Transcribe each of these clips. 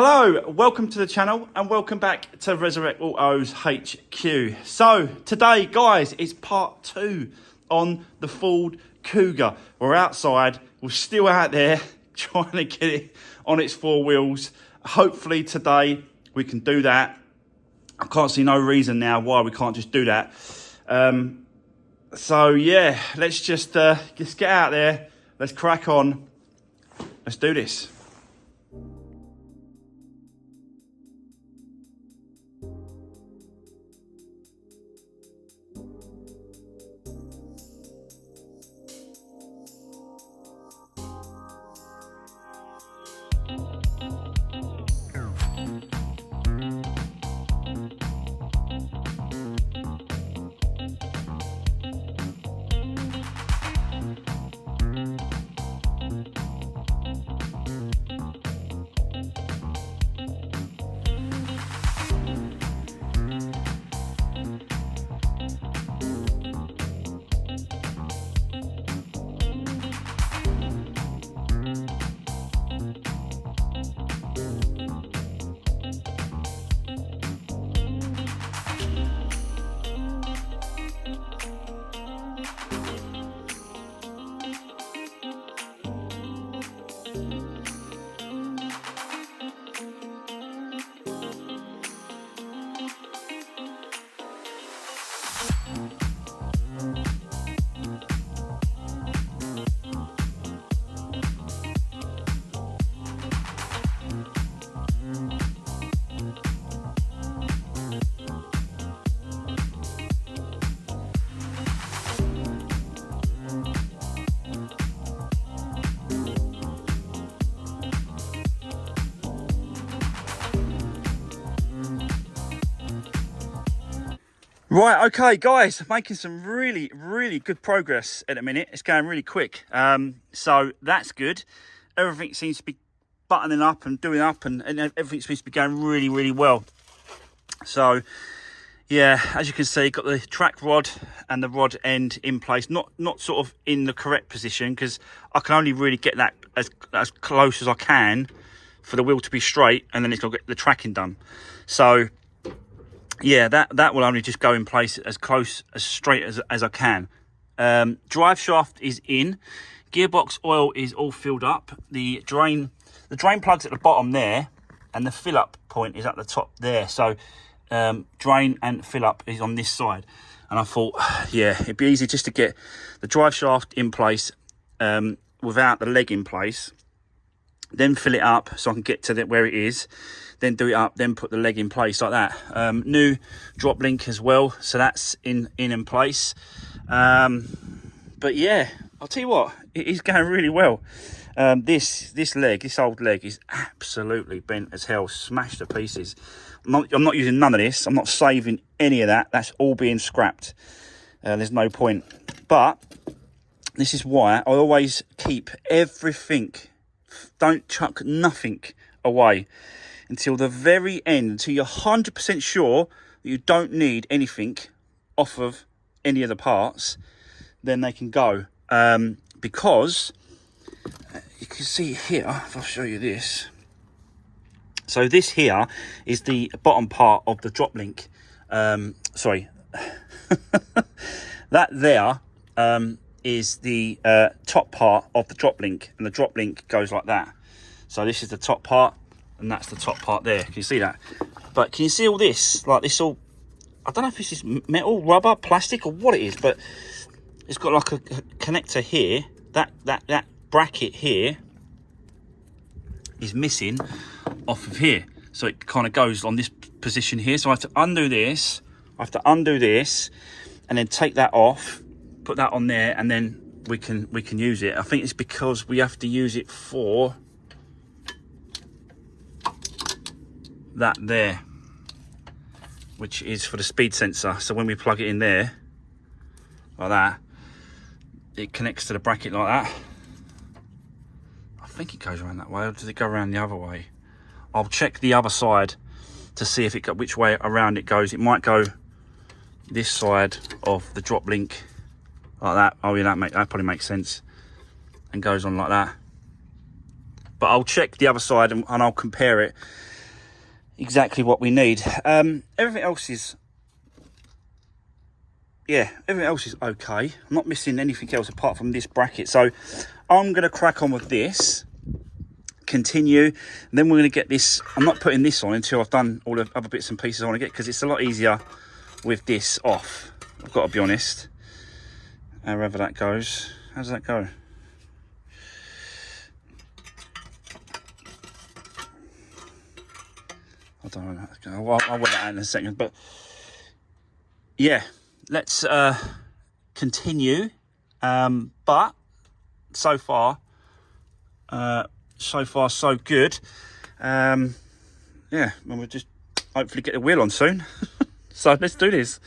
Hello, welcome to the channel and welcome back to Resurwreck Autos HQ. So today, guys, it's part 2 on the Ford Kuga. We're outside, we're still out there trying to get it on its 4 wheels. Hopefully today we can do that. I can't see no reason now why we can't just do that. So yeah, let's just get out there. Let's crack on. Let's do this. Right, okay, guys, making some really good progress at the minute. It's going really quick, so that's good. Everything seems to be buttoning up and doing up, and everything seems to be going really well. So yeah, as you can see, got the track rod and the rod end in place, not sort of in the correct position, because I can only really get that as close as I can for the wheel to be straight, and then it's got to get the tracking done. So yeah, that will only just go in place as close, as straight as I can. Drive shaft is in. Gearbox oil is all filled up. The drain plug's at the bottom there, and the fill up point is at the top there. So drain and fill up is on this side. And I thought, yeah, it'd be easy just to get the drive shaft in place without the leg in place, then fill it up so I can get to where it is, then do it up, then put the leg in place like that. New drop link as well, so that's in place. But yeah, I'll tell you what, it is going really well. This old leg is absolutely bent as hell, smashed to pieces. I'm not using none of this. I'm not saving any of that. That's all being scrapped. There's no point. But this is why I always keep everything. Don't chuck nothing away until the very end, until you're 100% sure that you don't need anything off of any of the parts. Then they can go. Because you can see here, if I'll show you this. So this here is the bottom part of the drop link. Sorry. That there is the top part of the drop link, and the drop link goes like that. So this is the top part, and that's the top part there. Can you see that? But can you see all this? Like this all, I don't know if this is metal, rubber, plastic, or what it is, but it's got like a connector here. That bracket here is missing off of here. So it kind of goes on this position here. So I have to undo this. And then take that off, put that on there, and then we can use it. I think it's because we have to use it for that there, which is for the speed sensor. So when we plug it in there like that, it connects to the bracket like that. I think it goes around that way, or does it go around the other way? I'll check the other side to see if which way around it goes. It might go this side of the drop link like that. Oh yeah, that probably makes sense, and goes on like that. but I'll check the other side and I'll compare it exactly what we need. Everything else is, yeah, everything else is okay. I'm not missing anything else apart from this bracket. So I'm going to crack on with this, continue, and then we're going to get this. I'm not putting this on until I've done all the other bits and pieces I want to get, because it's a lot easier with this off. I've got to be honest. However that goes. How does that go? I don't know. I'll work that out in a second. But yeah, let's continue. But so far so good. Yeah, and we'll just hopefully get the wheel on soon. So let's do this.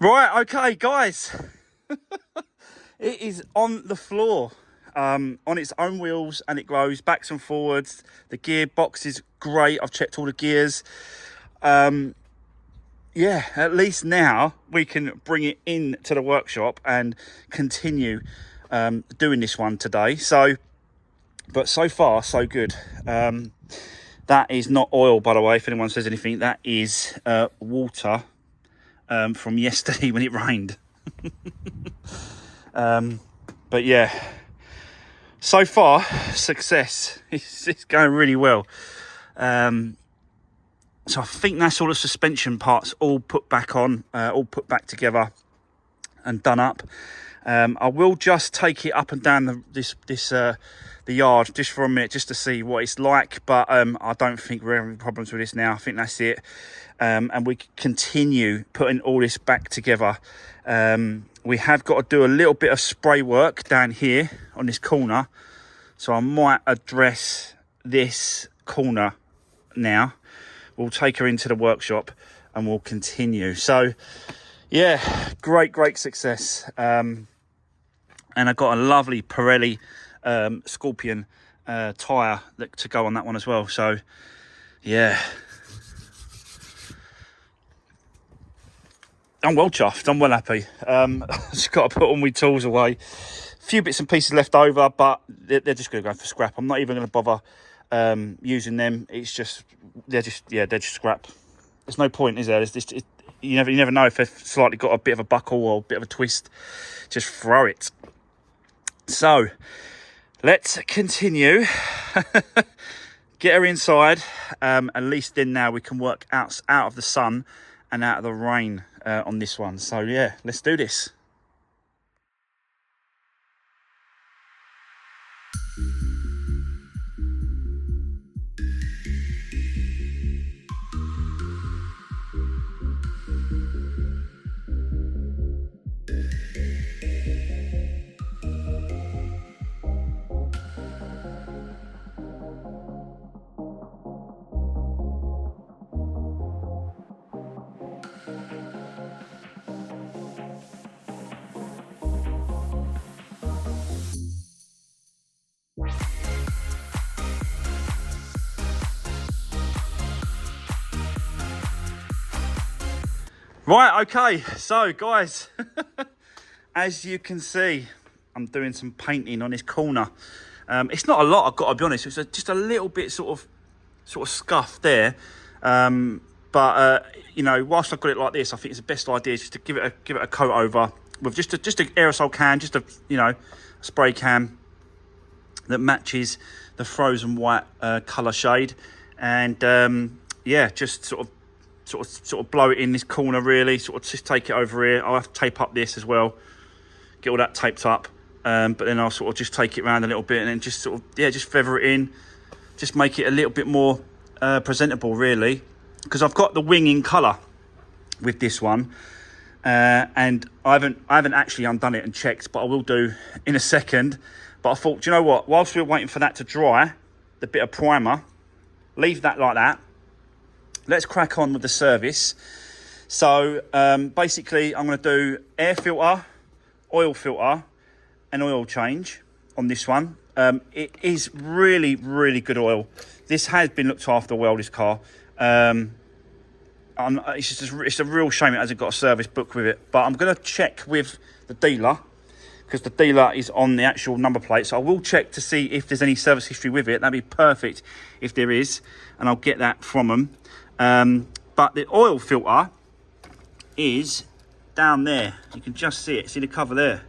Right, okay, guys. It is on the floor, on its own wheels, and it goes backs and forwards. The gearbox is great. I've checked all the gears. Yeah, at least now we can bring it into the workshop and continue doing this one today. So, but so far, so good. That is not oil, by the way, if anyone says anything. That is water from yesterday when it rained. But yeah, so far success. It's going really well. So I think that's all the suspension parts all put back on, all put back together and done up. I will just take it up and down the yard just for a minute, just to see what it's like. But I don't think we're having problems with this now. I think that's it. And we continue putting all this back together. We have got to do a little bit of spray work down here on this corner. So I might address this corner now. We'll take her into the workshop and we'll continue. So yeah, great success. And I got a lovely Pirelli Scorpion tyre to go on that one as well. So yeah, I'm well chuffed. I'm well happy. Just got to put all my tools away. A few bits and pieces left over, but they're just going to go for scrap. I'm not even going to bother using them. It's just they're just scrap. There's no point, is there? You never know if they've slightly got a bit of a buckle or a bit of a twist. Just throw it. So let's continue. Get her inside. At least then now we can work out of the sun and out of the rain on this one. So yeah, let's do this. Right, okay, so guys, as you can see, I'm doing some painting on this corner. It's not a lot, I've got to be honest. It's just a little bit sort of scuffed there. You know, whilst I've got it like this, I think it's the best idea just to give it a coat over with just an aerosol can, just a, you know, spray can that matches the frozen white colour shade, and yeah, just sort of blow it in this corner really. Sort of just take it over here. I'll have to tape up this as well, get all that taped up. But then I'll sort of just take it around a little bit and then just sort of, yeah, just feather it in, just make it a little bit more presentable really, because I've got the wing in colour with this one, and I haven't actually undone it and checked, but I will do in a second. But I thought, do you know what, whilst we were waiting for that to dry, the bit of primer, leave that like that. Let's crack on with the service. So basically I'm going to do air filter, oil filter and oil change on this one. It is really, really good oil. This has been looked after well, this car. It's a real shame it hasn't got a service book with it, but I'm going to check with the dealer, because the dealer is on the actual number plate. So I will check to see if there's any service history with it. That'd be perfect if there is, and I'll get that from them. But the oil filter is down there. You can just see it. See the cover there.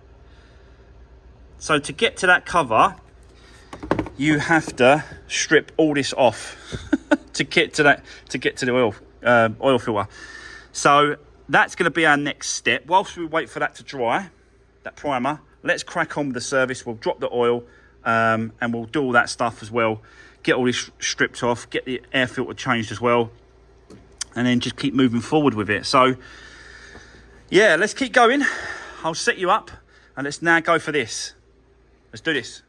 So to get to that cover, you have to strip all this off to get to the oil filter. So that's going to be our next step. Whilst we wait for that to dry, that primer, let's crack on with the service. We'll drop the oil, and we'll do all that stuff as well. Get all this stripped off, get the air filter changed as well, and then just keep moving forward with it. So yeah, let's keep going. I'll set you up and let's now go for this. Let's do this.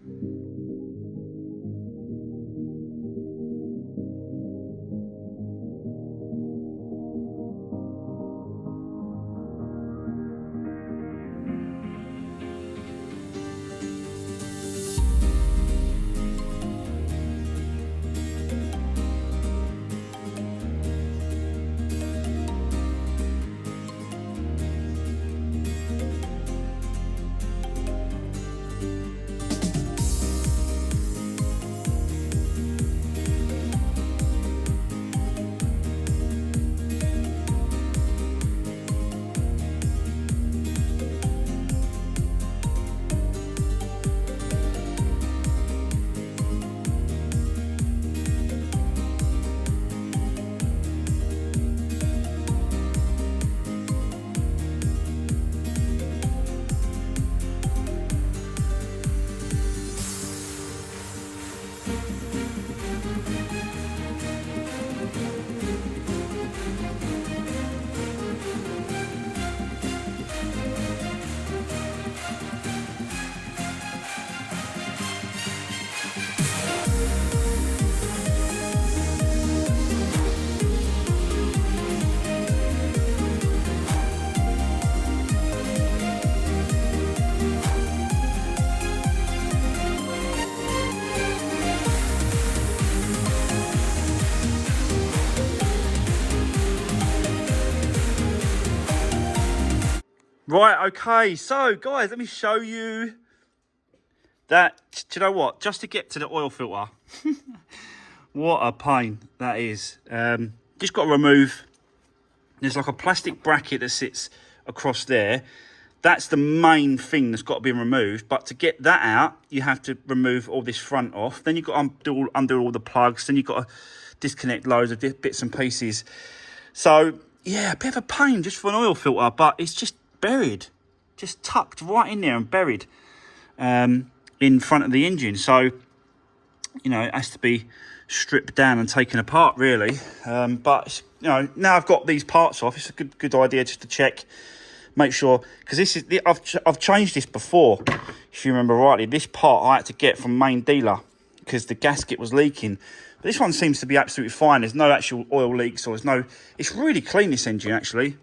Right, okay, so guys, let me show you that. Do you know what? Just to get to the oil filter, what a pain that is. Just got to remove, there's like a plastic bracket that sits across there. That's the main thing that's got to be removed. But to get that out, you have to remove all this front off. Then you've got to undo all the plugs. Then you've got to disconnect loads of bits and pieces. So yeah, a bit of a pain just for an oil filter, but it's just buried, just tucked right in there and buried in front of the engine. So, you know, it has to be stripped down and taken apart really. But, you know, now I've got these parts off, it's a good idea just to check, make sure, because this is, I've changed this before, if you remember rightly. This part I had to get from main dealer because the gasket was leaking. But this one seems to be absolutely fine. There's no actual oil leaks, or there's no, it's really clean, this engine actually,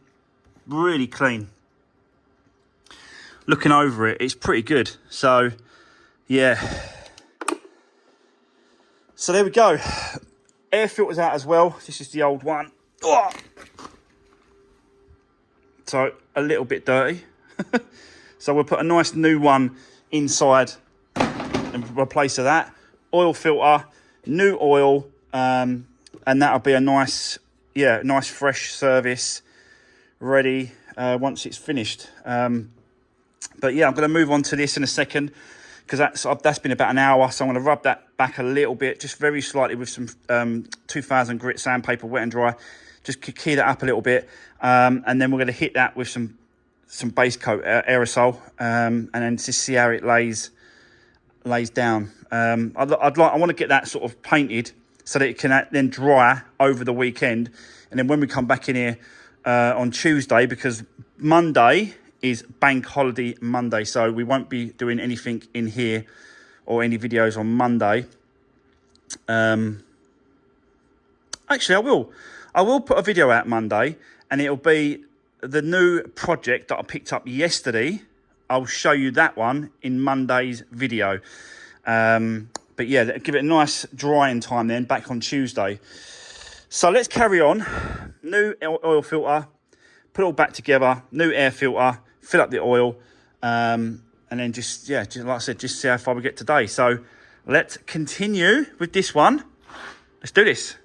really clean. Looking over it, it's pretty good. So yeah, so there we go. Air filter's out as well. This is the old one. Oh. so a little bit dirty. So we'll put a nice new one inside and replace that. Oil filter, new oil, and that'll be a nice, nice fresh service ready once it's finished. But yeah, I'm going to move on to this in a second, because that's been about an hour, so I'm going to rub that back a little bit, just very slightly with some 2000 grit sandpaper, wet and dry, just key that up a little bit, and then we're going to hit that with some base coat aerosol, and then just see how it lays down. I want to get that sort of painted so that it can then dry over the weekend, and then when we come back in here on Tuesday, because Monday is bank holiday Monday, so we won't be doing anything in here or any videos on Monday. Actually, I will put a video out Monday, and it'll be the new project that I picked up yesterday. I'll show you that one in Monday's video. But yeah, give it a nice drying time then, back on Tuesday. So let's carry on. New oil filter, put it all back together, new air filter, fill up the oil, and then just like I said, just see how far we get today. So let's continue with this one. Let's do this.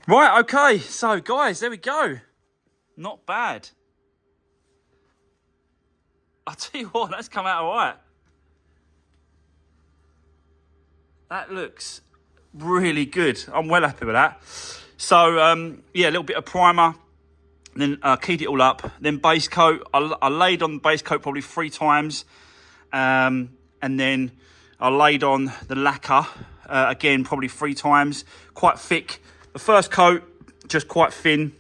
Right, okay, so guys, there we go. Not bad. I'll tell you what, that's come out all right. That looks really good. I'm well happy with that. So, yeah, a little bit of primer. Then keyed it all up. Then base coat. I laid on the base coat probably 3 times. And then I laid on the lacquer, again, probably 3 times. Quite thick. The first coat, just quite thin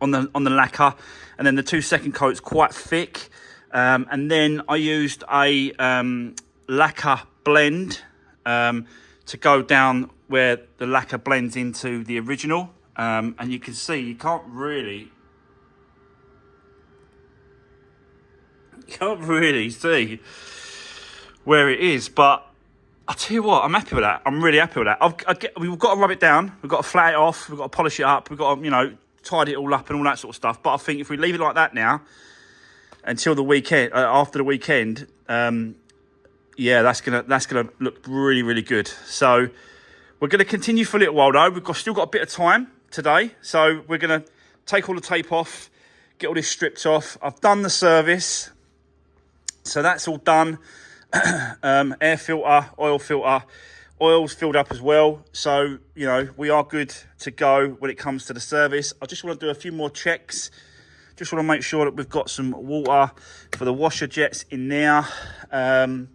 on the lacquer. And then the 2 second coats, quite thick. And then I used a lacquer blend to go down where the lacquer blends into the original. And you can see you can't really see where it is, but I'll tell you what, I'm happy with that. I'm really happy with that. We've got to rub it down. We've got to flat it off. We've got to polish it up. We've got to, you know, tidy it all up and all that sort of stuff. But I think if we leave it like that now until the weekend, after the weekend, yeah, that's gonna look really, really good. So we're gonna continue for a little while though. Still got a bit of time today, so we're gonna take all the tape off, get all this stripped off. I've done the service, so that's all done. Air filter, oil's filled up as well, so you know we are good to go when it comes to the service. I just want to do a few more checks. Just want to make sure that we've got some water for the washer jets in there, and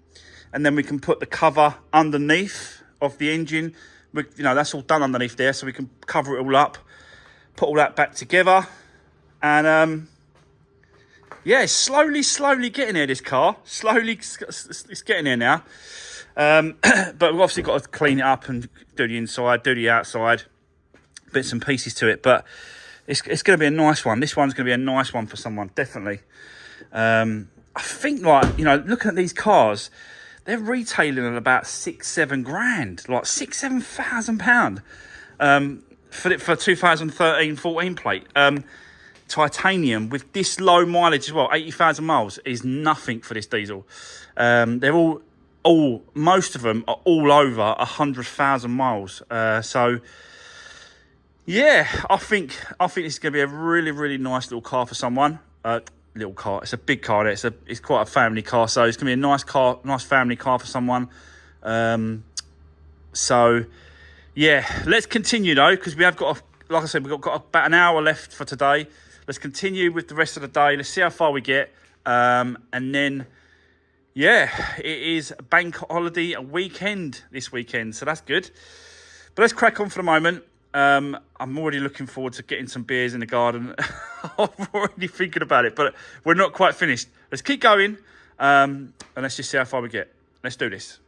then we can put the cover underneath of the engine. You know, that's all done underneath there, so we can cover it all up, put all that back together, and yeah, it's slowly getting there, this car. Slowly, it's getting there now. But we've obviously got to clean it up and do the inside, do the outside, bits and pieces to it. But it's going to be a nice one. This one's going to be a nice one for someone, definitely. I think, like, you know, looking at these cars, they're retailing at about 6-7 grand, like £6,000-7,000 for 2013-14 plate. Titanium with this low mileage as well, 80,000 miles, is nothing for this diesel. They're all most of them are all over 100,000 miles. So yeah, I think this is going to be a really, really nice little car for someone. Little car, it's a big car. It's quite a family car, so it's going to be a nice car, nice family car for someone. So yeah, let's continue though, because we have got, like I said, we've got about an hour left for today. Let's continue with the rest of the day. Let's see how far we get. And then, yeah, it is bank holiday weekend this weekend. So that's good. But let's crack on for the moment. I'm already looking forward to getting some beers in the garden. I'm already thinking about it, but we're not quite finished. Let's keep going. And let's just see how far we get. Let's do this.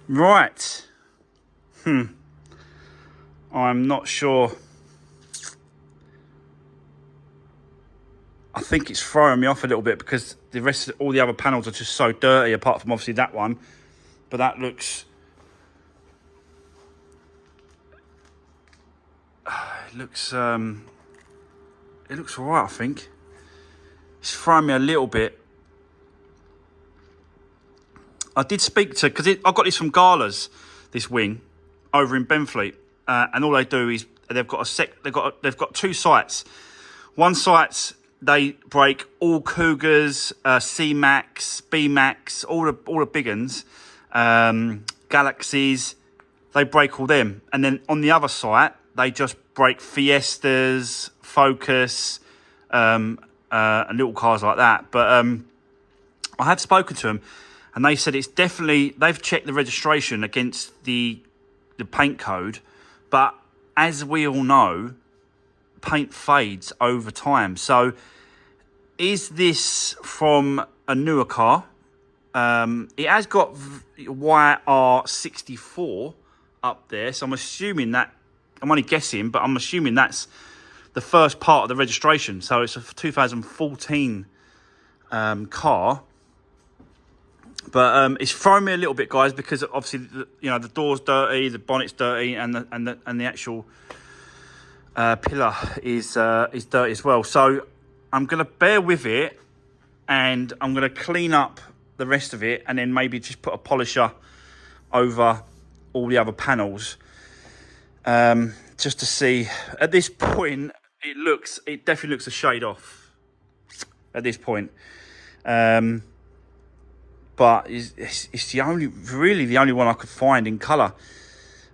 Right. I'm not sure. I think it's throwing me off a little bit because the rest of all the other panels are just so dirty, apart from obviously that one. But that looks... It looks all right, I think. It's throwing me a little bit. I did speak to, because I got this from Gala's, this wing over in Benfleet, and all they do is they've got two sites. One site they break all Kugas, C Max, B Max, all the big uns, Galaxies. They break all them, and then on the other site they just break Fiestas, Focus, and little cars like that. But I have spoken to them. And they said it's definitely, they've checked the registration against the paint code. But as we all know, paint fades over time. So is this from a newer car? It has got YR64 up there. So I'm assuming that, I'm only guessing, but I'm assuming that's the first part of the registration. So it's a 2014 car. But it's thrown me a little bit, guys, because obviously the door's dirty, the bonnet's dirty, and the actual pillar is dirty as well. So I'm gonna bear with it, and I'm gonna clean up the rest of it, and then maybe just put a polisher over all the other panels, just to see. At this point, it definitely looks a shade off at this point. But it's the only one I could find in colour.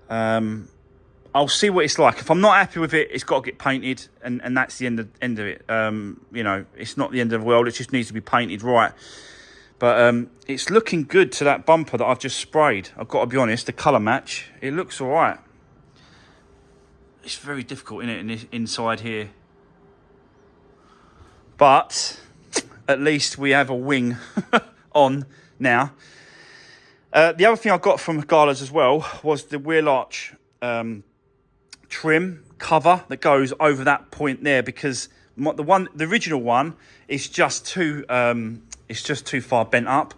I'll see what it's like. If I'm not happy with it, it's got to get painted, and that's the end of it. It's not the end of the world. It just needs to be painted right. But it's looking good to that bumper that I've just sprayed. I've got to be honest, the colour match, it looks all right. It's very difficult, isn't it, inside here. But at least we have a wing on now. The other thing I got from Gala's as well was the wheel arch trim cover that goes over that point there, because the original one is just too far bent up.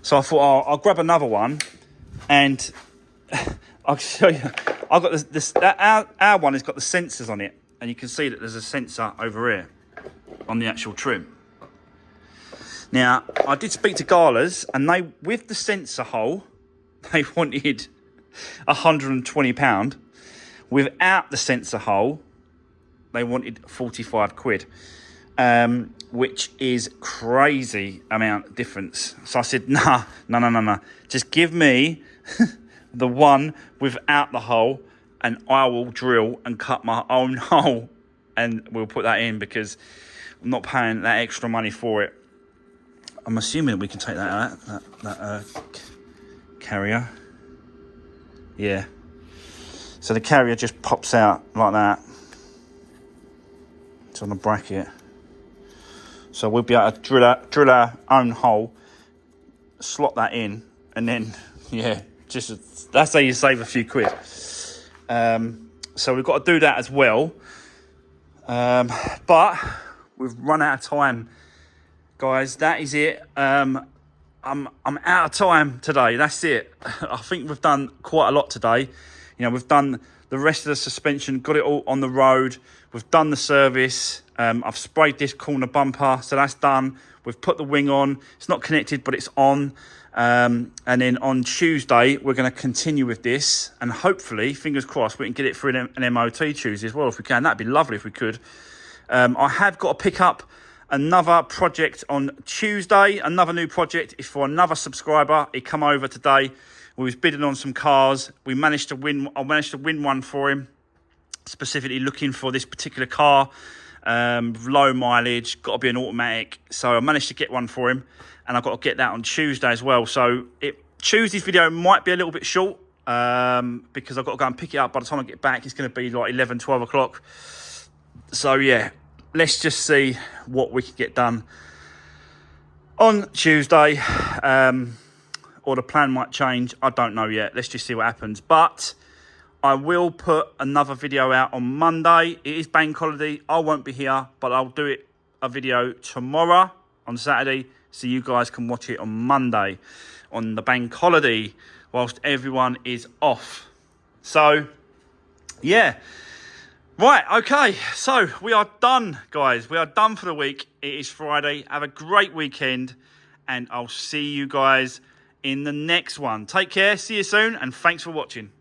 So I thought I'll grab another one, and I'll show you. I've got our one has got the sensors on it, and you can see that there's a sensor over here on the actual trim. Now, I did speak to Gala's, and they, with the sensor hole, they wanted £120. Without the sensor hole, they wanted 45 quid, which is crazy amount difference. So I said, nah. Just give me the one without the hole, and I will drill and cut my own hole, and we'll put that in, because I'm not paying that extra money for it. I'm assuming we can take that out, that carrier. Yeah. So the carrier just pops out like that. It's on the bracket. So we'll be able to drill our own hole, slot that in, and then, yeah, that's how you save a few quid. So we've got to do that as well. But we've run out of time, guys. That is it. I'm out of time today. That's it. I think we've done quite a lot today. We've done the rest of the suspension, got it all on the road. We've done the service. I've sprayed this corner bumper, so that's done. We've put the wing on. It's not connected, but it's on. And then on Tuesday, we're going to continue with this. And hopefully, fingers crossed, we can get it through an MOT Tuesday as well, if we can. That'd be lovely if we could. I have got to pick up another project on Tuesday. Another new project is for another subscriber. He come over today. We was bidding on some cars. I managed to win one for him, specifically looking for this particular car. Low mileage, got to be an automatic. So I managed to get one for him, and I've got to get that on Tuesday as well. So Tuesday's video might be a little bit short, because I've got to go and pick it up. By the time I get back, it's going to be like 11, 12 o'clock. So yeah, let's just see what we can get done on Tuesday. Or the plan might change. I don't know yet. Let's just see what happens. But I will put another video out on Monday. It is bank holiday. I won't be here, but I'll do a video tomorrow on Saturday, so you guys can watch it on Monday on the bank holiday whilst everyone is off. So, yeah. Right, okay. So, we are done, guys. We are done for the week. It is Friday. Have a great weekend, and I'll see you guys in the next one. Take care, see you soon, and thanks for watching.